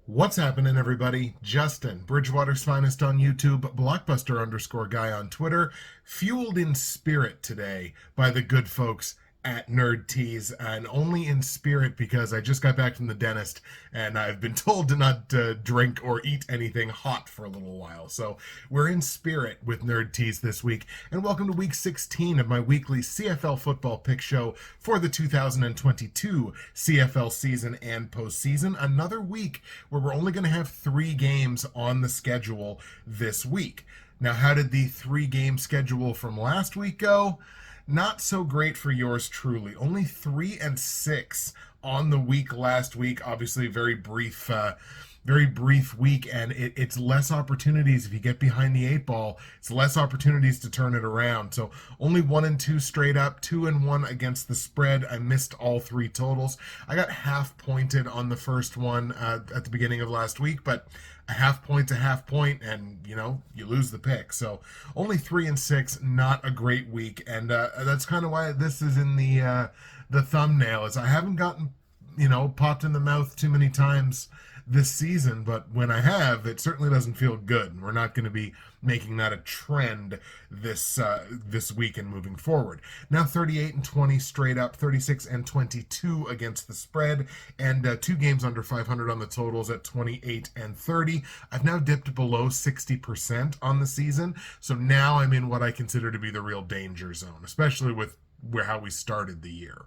What's happening, everybody? Justin, Bridgewater's finest on YouTube, Blockbuster_guy on Twitter, fueled in spirit today by the good folks at Nerd Teas, and only in spirit because I just got back from the dentist and I've been told to not drink or eat anything hot for a little while. So we're in spirit with Nerd Teas this week, and welcome to week 16 of my weekly CFL football pick show for the 2022 CFL season and postseason. Another week where we're only going to have 3 games on the schedule this week. Now, how did the 3-game schedule from last week go? Not so great for yours truly. Only 3 and 6 on the week last week. Obviously, very brief week, and it's less opportunities if you get behind the 8 ball. It's less opportunities to turn it around. So only 1 and 2 straight up, 2 and 1 against the spread. I missed all 3 totals. I got half pointed on the first one at the beginning of last week, but a half point to half point, and you lose the pick. So only 3 and 6, not a great week, and that's kind of why this is in the thumbnail. Is I haven't gotten popped in the mouth too many times this season, but when I have, it certainly doesn't feel good, and we're not going to be making that a trend this week and moving forward. Now 38 and 20 straight up, 36 and 22 against the spread, and 2 games under 500 on the totals at 28 and 30. I've now dipped below 60% on the season, so now I'm in what I consider to be the real danger zone, especially with how we started the year.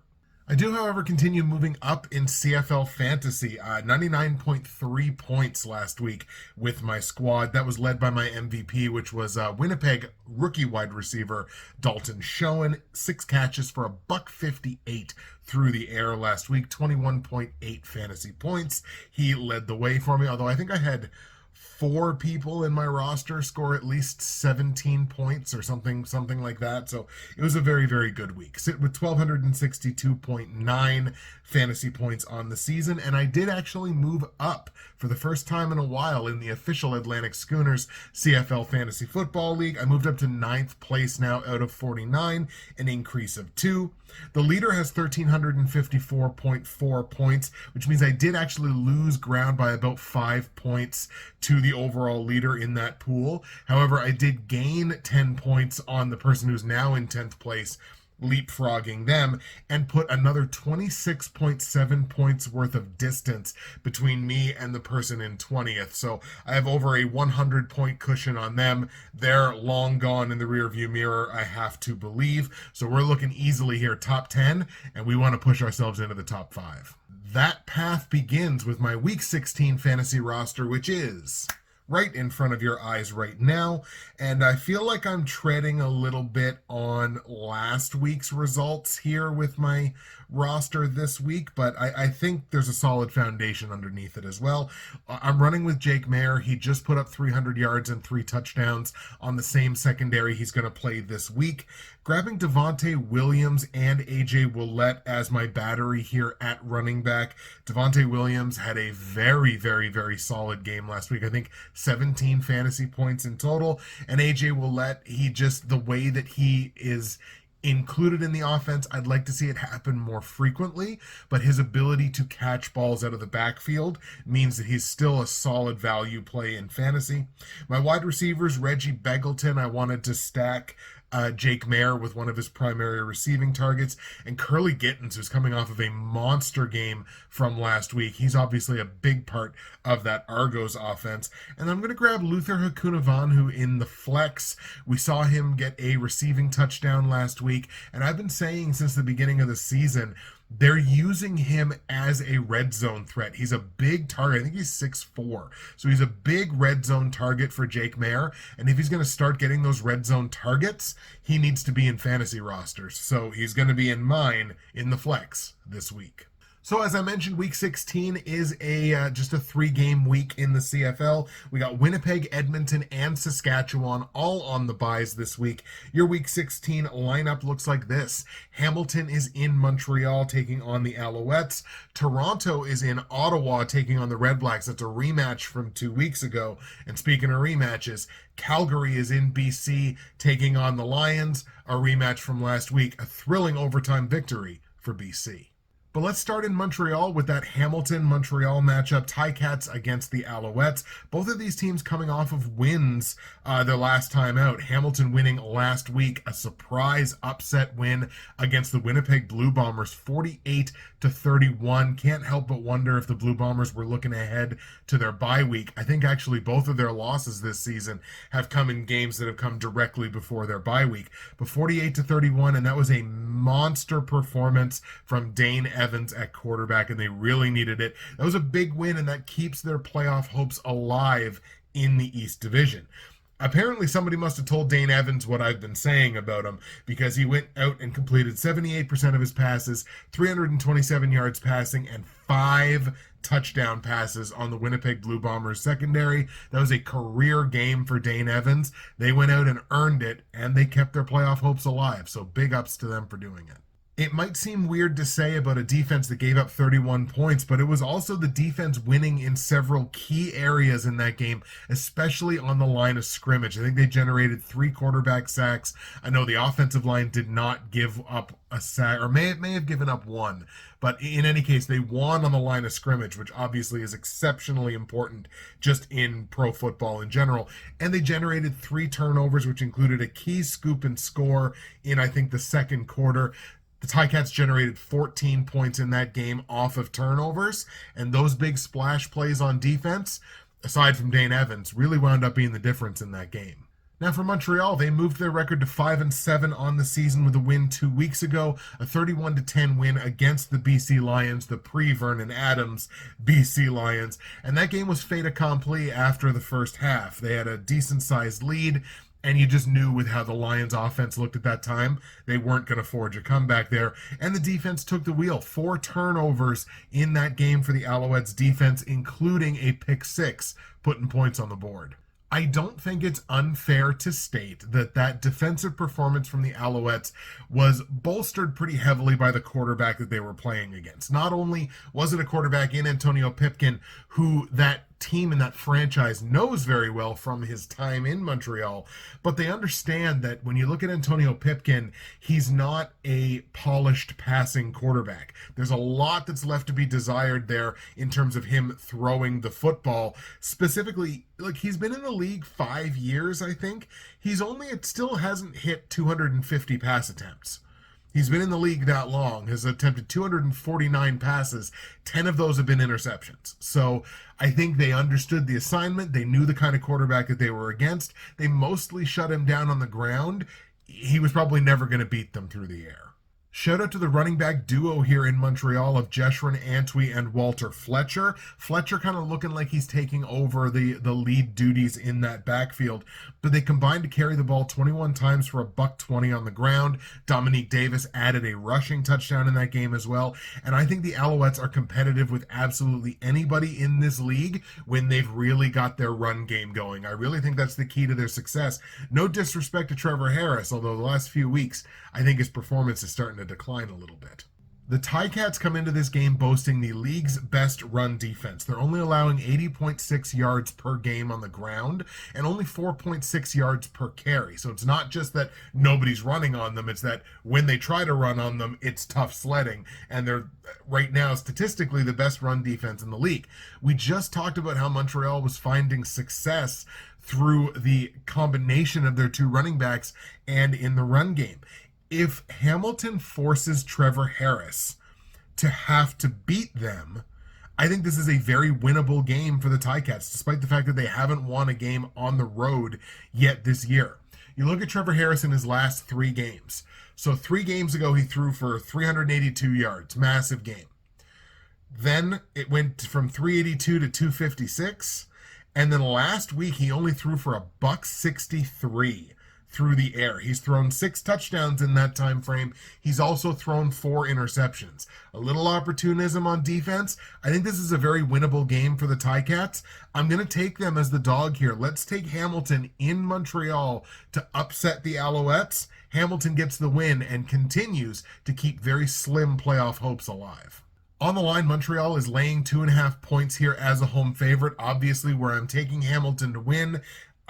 I do, however, continue moving up in CFL fantasy. 99.3 points last week with my squad. That was led by my MVP, which was Winnipeg rookie wide receiver Dalton Schoen. 6 catches for $158 through the air last week. 21.8 fantasy points. He led the way for me, although I think I had 4 people in my roster score at least 17 points or something like that. So it was a very, very good week. Sit with 1,262.9 fantasy points on the season, and I did actually move up for the first time in a while in the official Atlantic Schooners CFL Fantasy Football League. I moved up to 9th place now out of 49, an increase of 2. The leader has 1,354.4 points, which means I did actually lose ground by about 5 points to the overall leader in that pool. However, I did gain 10 points on the person who's now in 10th place, leapfrogging them, and put another 26.7 points worth of distance between me and the person in 20th. So I have over a 100-point cushion on them. They're long gone in the rearview mirror, I have to believe. So we're looking easily here, top 10, and we want to push ourselves into the top 5. That path begins with my Week 16 fantasy roster, which is right in front of your eyes right now, and I feel like I'm treading a little bit on last week's results here with my roster this week, but I think there's a solid foundation underneath it as well. I'm running with Jake Maier. He just put up 300 yards and 3 touchdowns on the same secondary he's going to play this week. Grabbing Devontae Williams and AJ Ouellette as my battery here at running back. Devontae Williams had a very, very, very solid game last week. I think 17 fantasy points in total. And AJ Ouellette, the way that he is included in the offense, I'd like to see it happen more frequently, but his ability to catch balls out of the backfield means that he's still a solid value play in fantasy. My wide receivers, Reggie Begelton, I wanted to stack Jake Maier with one of his primary receiving targets, and Curly Gittens, who's coming off of a monster game from last week. He's obviously a big part of that Argos offense. And I'm going to grab Luther Hakunavan in the flex. We saw him get a receiving touchdown last week, and I've been saying since the beginning of the season, they're using him as a red zone threat. He's a big target. I think he's 6'4". So he's a big red zone target for Jake Maier. And if he's going to start getting those red zone targets, he needs to be in fantasy rosters. So he's going to be in mine in the flex this week. So as I mentioned, Week 16 is just a 3-game week in the CFL. We got Winnipeg, Edmonton, and Saskatchewan all on the byes this week. Your Week 16 lineup looks like this. Hamilton is in Montreal taking on the Alouettes. Toronto is in Ottawa taking on the REDBLACKS. That's a rematch from 2 weeks ago. And speaking of rematches, Calgary is in BC taking on the Lions, a rematch from last week. A thrilling overtime victory for BC. But let's start in Montreal with that Hamilton-Montreal matchup, Ticats against the Alouettes. Both of these teams coming off of wins their last time out. Hamilton winning last week, a surprise upset win against the Winnipeg Blue Bombers, 48-31. Can't help but wonder if the Blue Bombers were looking ahead to their bye week. I think actually both of their losses this season have come in games that have come directly before their bye week. But 48-31, and that was a monster performance from Dane Evans at quarterback, and they really needed it. That was a big win, and that keeps their playoff hopes alive in the East Division. Apparently somebody must have told Dane Evans what I've been saying about him, because he went out and completed 78% of his passes, 327 yards passing, and 5 touchdown passes on the Winnipeg Blue Bombers secondary. That was a career game for Dane Evans. They went out and earned it, and they kept their playoff hopes alive, so big ups to them for doing it. It might seem weird to say about a defense that gave up 31 points, but it was also the defense winning in several key areas in that game, especially on the line of scrimmage. I think they generated 3 quarterback sacks. I know the offensive line did not give up a sack, or may have given up 1. But in any case, they won on the line of scrimmage, which obviously is exceptionally important just in pro football in general. And they generated 3 turnovers, which included a key scoop and score in, I think, the second quarter. The Ticats generated 14 points in that game off of turnovers, and those big splash plays on defense, aside from Dane Evans, really wound up being the difference in that game. Now for Montreal, they moved their record to 5-7 on the season with a win 2 weeks ago, a 31-10 win against the BC Lions, the pre-Vernon Adams BC Lions, and that game was fait accompli after the first half. They had a decent-sized lead, and you just knew with how the Lions offense looked at that time, they weren't going to forge a comeback there. And the defense took the wheel. 4 turnovers in that game for the Alouettes defense, including a pick 6, putting points on the board. I don't think it's unfair to state that that defensive performance from the Alouettes was bolstered pretty heavily by the quarterback that they were playing against. Not only was it a quarterback in Antonio Pipkin, who that team and that franchise knows very well from his time in Montreal, but they understand that when you look at Antonio Pipkin, he's not a polished passing quarterback. There's a lot that's left to be desired there in terms of him throwing the football. Specifically, like, he's been in the league 5 years, I think. It still hasn't hit 250 pass attempts. He's been in the league that long, has attempted 249 passes, 10 of those have been interceptions. So I think they understood the assignment, they knew the kind of quarterback that they were against, they mostly shut him down on the ground. He was probably never going to beat them through the air. Shout out to the running back duo here in Montreal of Jeshrin Antwi and Walter Fletcher. Fletcher kind of looking like he's taking over the lead duties in that backfield, but they combined to carry the ball 21 times for $120 on the ground. Dominique Davis added a rushing touchdown in that game as well, and I think the Alouettes are competitive with absolutely anybody in this league when they've really got their run game going. I really think that's the key to their success. No disrespect to Trevor Harris, although the last few weeks I think his performance is starting to decline a little bit. The Ticats come into this game boasting the league's best run defense. They're only allowing 80.6 yards per game on the ground and only 4.6 yards per carry. So it's not just that nobody's running on them, it's that when they try to run on them, it's tough sledding. And they're right now statistically the best run defense in the league. We just talked about how Montreal was finding success through the combination of their 2 running backs and in the run game. If Hamilton forces Trevor Harris to have to beat them, I think this is a very winnable game for the Ticats, despite the fact that they haven't won a game on the road yet this year. You look at Trevor Harris in his last 3 games. So 3 games ago, he threw for 382 yards, massive game. Then it went from 382 to 256. And then last week, he only threw for $163 through the air. He's thrown 6 touchdowns in that time frame. He's also thrown 4 interceptions. A little opportunism on defense. I think this is a very winnable game for the Ticats. I'm going to take them as the dog here. Let's take Hamilton in Montreal to upset the Alouettes. Hamilton gets the win and continues to keep very slim playoff hopes alive. On the line, Montreal is laying 2.5 points here as a home favorite. Obviously, where I'm taking Hamilton to win,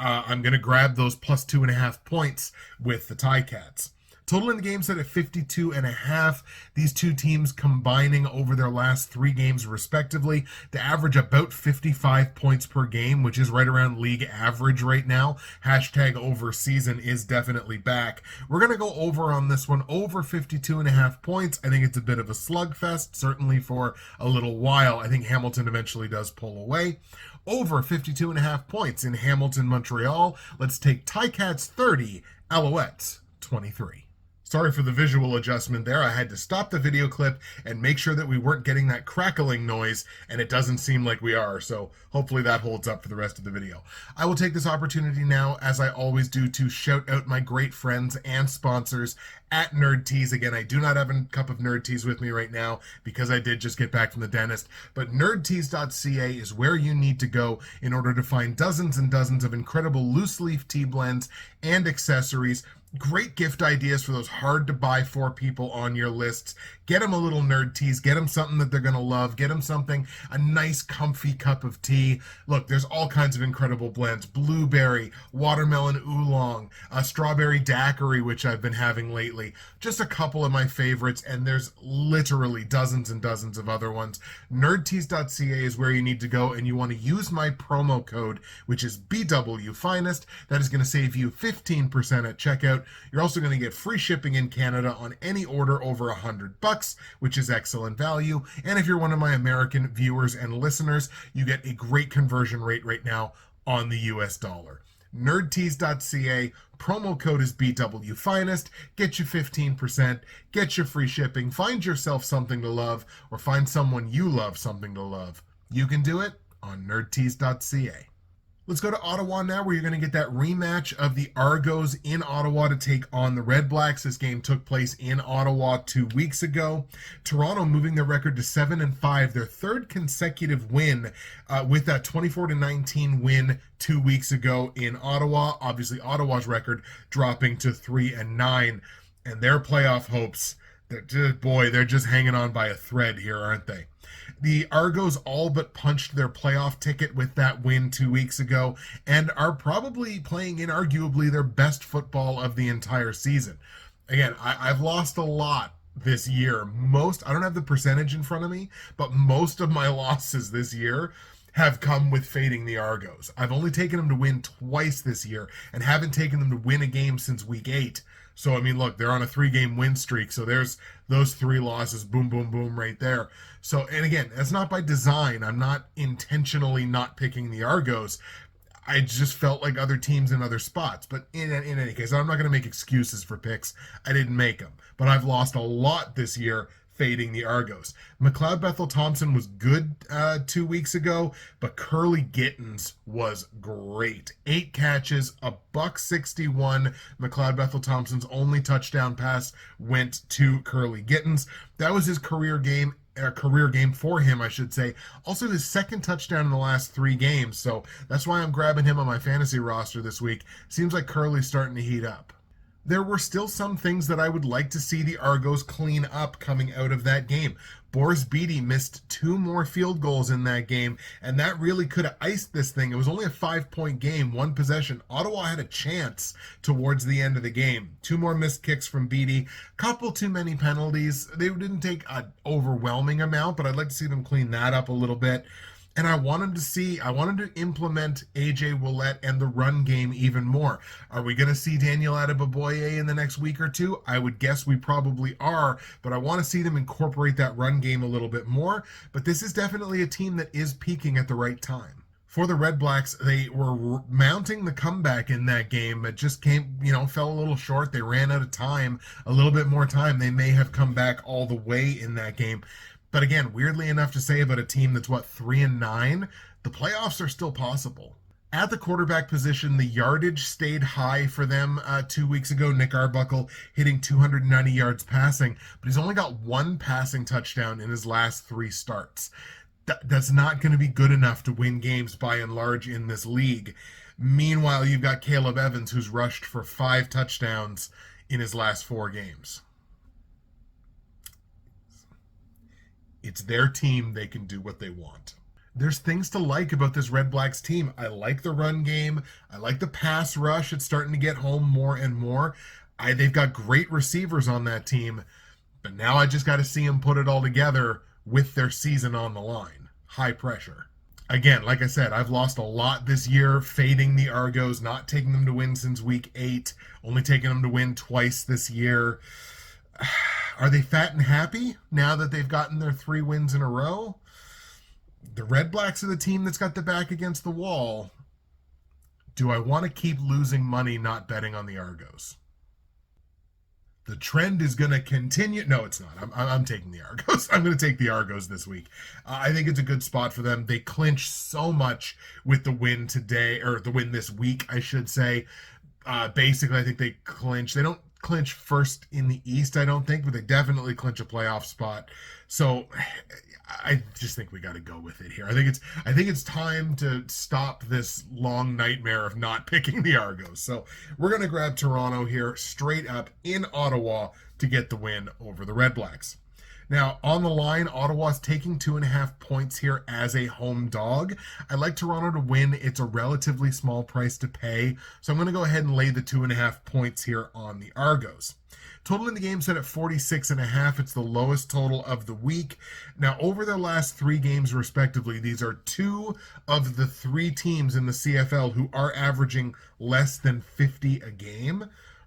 I'm going to grab those plus 2.5 points with the Ticats. Total in the game set at 52.5. These two teams combining over their last 3 games respectively to average about 55 points per game, which is right around league average right now. Hashtag over season is definitely back. We're going to go over on this one, over 52.5 points. I think it's a bit of a slugfest, certainly for a little while. I think Hamilton eventually does pull away. Over 52.5 points in Hamilton, Montreal. Let's take Ticats 30, Alouettes 23. Sorry for the visual adjustment there. I had to stop the video clip and make sure that we weren't getting that crackling noise, and it doesn't seem like we are, so hopefully that holds up for the rest of the video. I will take this opportunity now, as I always do, to shout out my great friends and sponsors at Nerd Tees. Again, I do not have a cup of Nerd Tees with me right now because I did just get back from the dentist, but nerdtees.ca is where you need to go in order to find dozens and dozens of incredible loose leaf tea blends and accessories. Great gift ideas for those hard to buy for people on your lists. Get them a little Nerd Tees. Get them something that they're going to love. Get them something, a nice comfy cup of tea. Look, there's all kinds of incredible blends. Blueberry, watermelon oolong, strawberry daiquiri, which I've been having lately. Just a couple of my favorites, and there's literally dozens and dozens of other ones. Nerdtees.ca is where you need to go, and you want to use my promo code, which is BWFinest. That is going to save you 15% at checkout. You're also going to get free shipping in Canada on any order over $100, which is excellent value. And if you're one of my American viewers and listeners, you get a great conversion rate right now on the US dollar. Nerdtees.ca, promo code is BWFinest, get you 15%, get you free shipping, find yourself something to love, or find someone you love something to love. You can do it on nerdtees.ca. Let's go to Ottawa now, where you're going to get that rematch of the Argos in Ottawa to take on the REDBLACKS. This game took place in Ottawa 2 weeks ago. Toronto moving their record to 7-5, their third consecutive win with that 24-19 win 2 weeks ago in Ottawa. Obviously, Ottawa's record dropping to 3-9, and their playoff hopes, they're just hanging on by a thread here, aren't they? The Argos all but punched their playoff ticket with that win 2 weeks ago and are probably playing inarguably their best football of the entire season. Again, I've lost a lot this year. I don't have the percentage in front of me, but most of my losses this year have come with fading the Argos. I've only taken them to win twice this year and haven't taken them to win a game since week 8. So, I mean, look, they're on a 3-game win streak. So there's those 3 losses, boom, boom, boom, right there. So, and again, that's not by design. I'm not intentionally not picking the Argos. I just felt like other teams in other spots. But in any case, I'm not going to make excuses for picks. I didn't make them. But I've lost a lot this year fading the Argos. McLeod Bethel-Thompson was good 2 weeks ago, but Curly Gittins was great. 8 catches, $161. McLeod Bethel-Thompson's only touchdown pass went to Curly Gittins. That was his career game for him, I should say. Also his second touchdown in the last 3 games, so that's why I'm grabbing him on my fantasy roster this week. Seems like Curly's starting to heat up. There were still some things that I would like to see the Argos clean up coming out of that game. Boris Beatty missed 2 more field goals in that game, and that really could have iced this thing. It was only a 5-point game, 1 possession. Ottawa had a chance towards the end of the game. 2 more missed kicks from Beatty. Couple too many penalties. They didn't take an overwhelming amount, but I'd like to see them clean that up a little bit. And I wanted to implement AJ Ouellette and the run game even more. Are we going to see Daniel Adeboboye in the next week or 2? I would guess we probably are, but I want to see them incorporate that run game a little bit more. But this is definitely a team that is peaking at the right time. For the REDBLACKS, they were mounting the comeback in that game, but just fell a little short. They ran out of time, a little bit more time. They may have come back all the way in that game. But again, weirdly enough to say about a team that's 3-9, the playoffs are still possible. At the quarterback position, the yardage stayed high for them 2 weeks ago. Nick Arbuckle hitting 290 yards passing, but he's only got 1 passing touchdown in his last 3 starts. That's not going to be good enough to win games by and large in this league. Meanwhile, you've got Caleb Evans, who's rushed for 5 touchdowns in his last 4 games. It's their team. They can do what they want. There's things to like about this REDBLACKS team. I like the run game. I like the pass rush. It's starting to get home more and more. They've got great receivers on that team, but now I just got to see them put it all together with their season on the line. High pressure. Again, like I said, I've lost a lot this year fading the Argos, not taking them to win since week 8, only taking them to win twice this year. Are they fat and happy now that they've gotten their 3 wins in a row? The REDBLACKS are the team that's got the back against the wall. Do I want to keep losing money not betting on the Argos? The trend is going to continue. No, it's not. I'm taking the Argos. I'm going to take the Argos this week. I think it's a good spot for them. They clinch so much with the win today, or the win this week, I should say. Basically, I think they clinch. They don't clinch first in the East, I don't think, but they definitely clinch a playoff spot. So I just think we got to go with it here. I think it's time to stop this long nightmare of not picking the Argos. So we're going to grab Toronto here straight up in Ottawa to get the win over the REDBLACKS. Now, on the line, Ottawa's taking 2.5 points here as a home dog. I like Toronto to win. It's a relatively small price to pay, so I'm going to go ahead and lay the 2.5 points here on the Argos. Total in the game set at 46.5. It's the lowest total of the week. Now, over their last 3 games, respectively, these are 2 of the 3 teams in the CFL who are averaging less than 50 a game.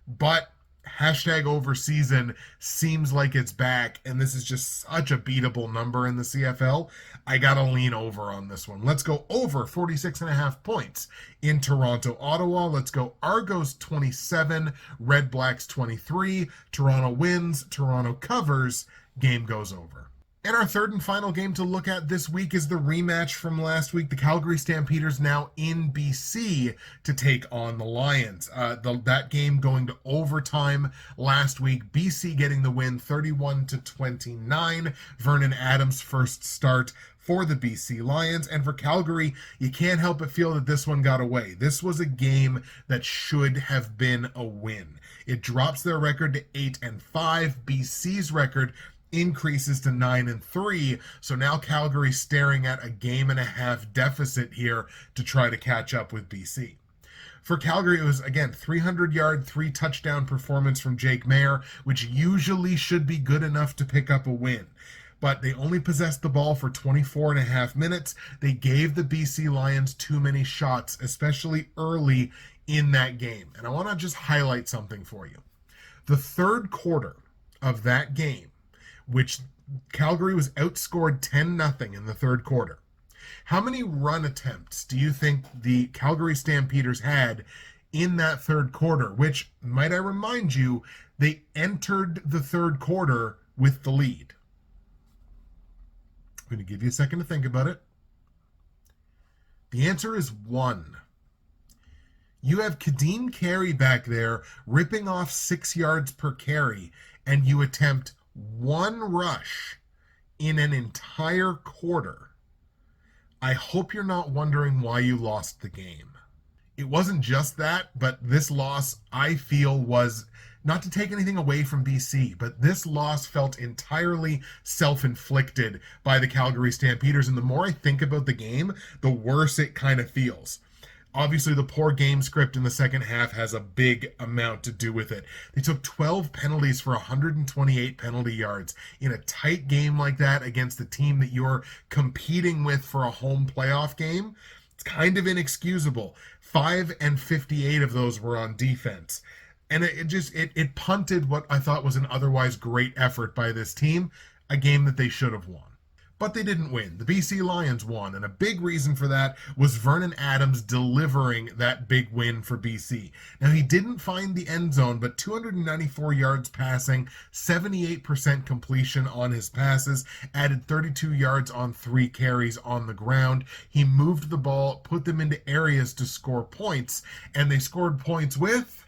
But #overseason seems like it's back, and this is just such a beatable number in the CFL. I gotta lean over on this one. Let's go over 46.5 points in Toronto, Ottawa. Let's go Argos 27, REDBLACKS 23. Toronto wins, Toronto covers, game goes over. And our third and final game to look at this week is the rematch from last week. The Calgary Stampeders now in BC to take on the Lions. That game going to overtime last week. BC getting the win 31-29. Vernon Adams' first start for the BC Lions. And for Calgary, you can't help but feel that this one got away. This was a game that should have been a win. It drops their record to 8-5. BC's record increases to 9-3. So now Calgary's staring at a 1.5-game deficit here to try to catch up with BC. For Calgary, it was, again, 300-yard, 3-touchdown performance from Jake Maier, which usually should be good enough to pick up a win. But they only possessed the ball for 24.5 minutes. They gave the BC Lions too many shots, especially early in that game. And I want to just highlight something for you. The third quarter of that game, which Calgary was outscored 10-0 in the third quarter. How many run attempts do you think the Calgary Stampeders had in that third quarter? Which, might I remind you, they entered the third quarter with the lead. I'm going to give you a second to think about it. The answer is 1. You have Kadeem Carey back there ripping off 6 yards per carry, and you attempt 1 rush in an entire quarter. I hope you're not wondering why you lost the game. It wasn't just that, but this loss, I feel, was, not to take anything away from BC, but this loss felt entirely self-inflicted by the Calgary Stampeders. And the more I think about the game, the worse it kind of feels. Obviously, the poor game script in the second half has a big amount to do with it. They took 12 penalties for 128 penalty yards in a tight game like that against the team that you're competing with for a home playoff game. It's kind of inexcusable. 5 and 58 of those were on defense. And it punted what I thought was an otherwise great effort by this team, a game that they should have won. But they didn't win. The BC Lions won, and a big reason for that was Vernon Adams delivering that big win for BC. Now, he didn't find the end zone, but 294 yards passing, 78% completion on his passes, added 32 yards on 3 carries on the ground. He moved the ball, put them into areas to score points, and they scored points with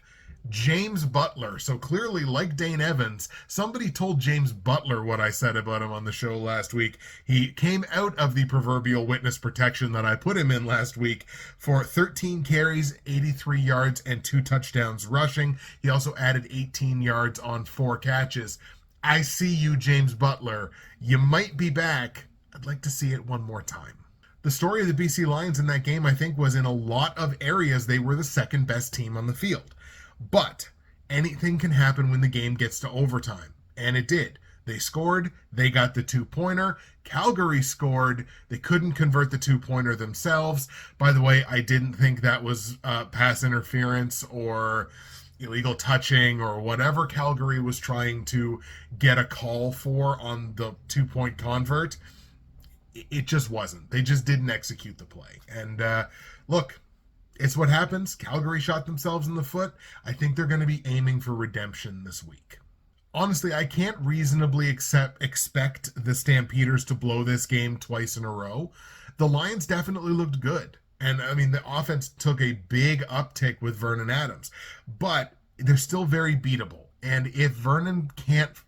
James Butler. So clearly, like Dane Evans, somebody told James Butler what I said about him on the show last week. He came out of the proverbial witness protection that I put him in last week for 13 carries, 83 yards, and 2 touchdowns rushing. He also added 18 yards on 4 catches. I see you, James Butler. You might be back. I'd like to see it one more time. The story of the BC Lions in that game, I think, was in a lot of areas they were the second best team on the field. But anything can happen when the game gets to overtime. And it did. They scored. They got the 2-pointer. Calgary scored. They couldn't convert the 2-pointer themselves. By the way, I didn't think that was pass interference or illegal touching or whatever Calgary was trying to get a call for on the 2-point convert. It just wasn't. They just didn't execute the play. And look, it's what happens. Calgary shot themselves in the foot. I think they're going to be aiming for redemption this week. Honestly, I can't reasonably expect the Stampeders to blow this game twice in a row. The Lions definitely looked good. And, I mean, the offense took a big uptick with Vernon Adams. But they're still very beatable. And if Vernon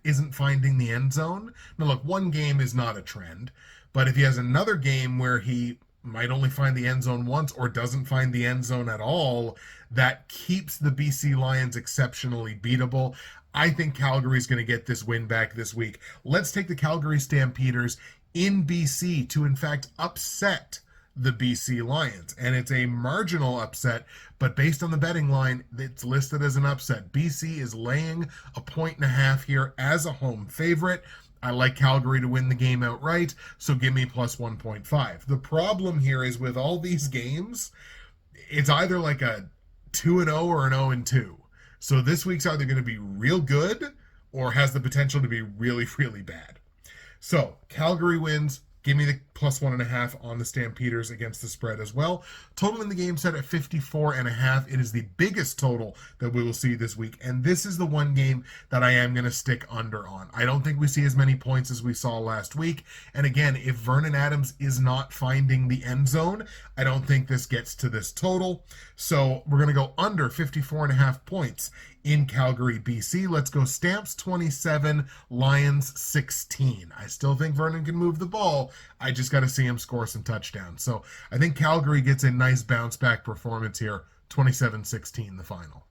isn't finding the end zone... Now, look, one game is not a trend. But if he has another game where he might only find the end zone once or doesn't find the end zone at all, that keeps the BC Lions exceptionally beatable. I think Calgary's going to get this win back this week. Let's take the Calgary Stampeders in BC to, in fact, upset the BC Lions. And it's a marginal upset, but based on the betting line, it's listed as an upset. BC is laying 1.5 here as a home favorite. I like Calgary to win the game outright, so give me plus 1.5. The problem here is with all these games, it's either like a 2-0 or an 0-2. So this week's either going to be real good or has the potential to be really, really bad. So Calgary wins. Give me the plus 1.5 on the Stampeders against the spread as well. Total in the game set at 54.5. It is the biggest total that we will see this week. And this is the one game that I am going to stick under on. I don't think we see as many points as we saw last week. And again, if Vernon Adams is not finding the end zone, I don't think this gets to this total. So we're going to go under 54.5 points in Calgary, BC. Let's go Stamps 27, Lions 16. I still think Vernon can move the ball. I just got to see him score some touchdowns. So I think Calgary gets a nice bounce back performance here. 27-16 the final.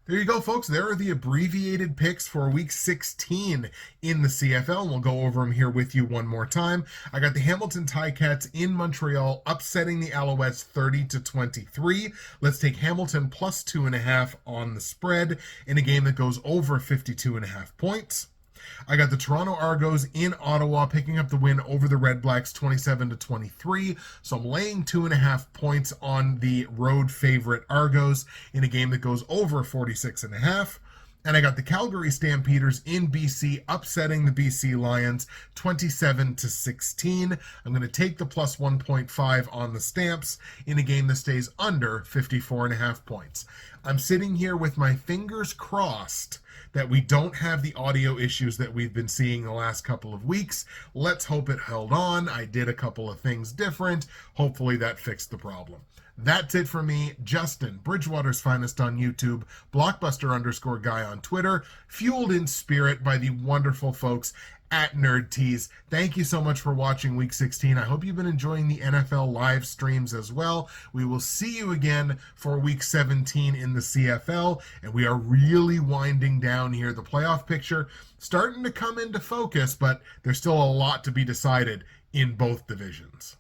There you go, folks. There are the abbreviated picks for Week 16 in the CFL. We'll go over them here with you one more time. I got the Hamilton Ticats in Montreal upsetting the Alouettes 30-23. Let's take Hamilton plus 2.5 on the spread in a game that goes over 52.5 points. I got the Toronto Argos in Ottawa picking up the win over the REDBLACKS 27-23. So I'm laying 2.5 points on the road favorite Argos in a game that goes over 46.5. And I got the Calgary Stampeders in BC upsetting the BC Lions 27-16. I'm going to take the plus 1.5 on the Stamps in a game that stays under 54.5 points. I'm sitting here with my fingers crossed that we don't have the audio issues that we've been seeing the last couple of weeks. Let's hope it held on. I did a couple of things different. Hopefully that fixed the problem. That's it for me, Justin, Bridgewater's Finest on YouTube, Blockbuster_guy on Twitter, fueled in spirit by the wonderful folks at Nerd Tees. Thank you so much for watching Week 16. I hope you've been enjoying the NFL live streams as well. We will see you again for Week 17 in the CFL, and we are really winding down here. The playoff picture starting to come into focus, but there's still a lot to be decided in both divisions.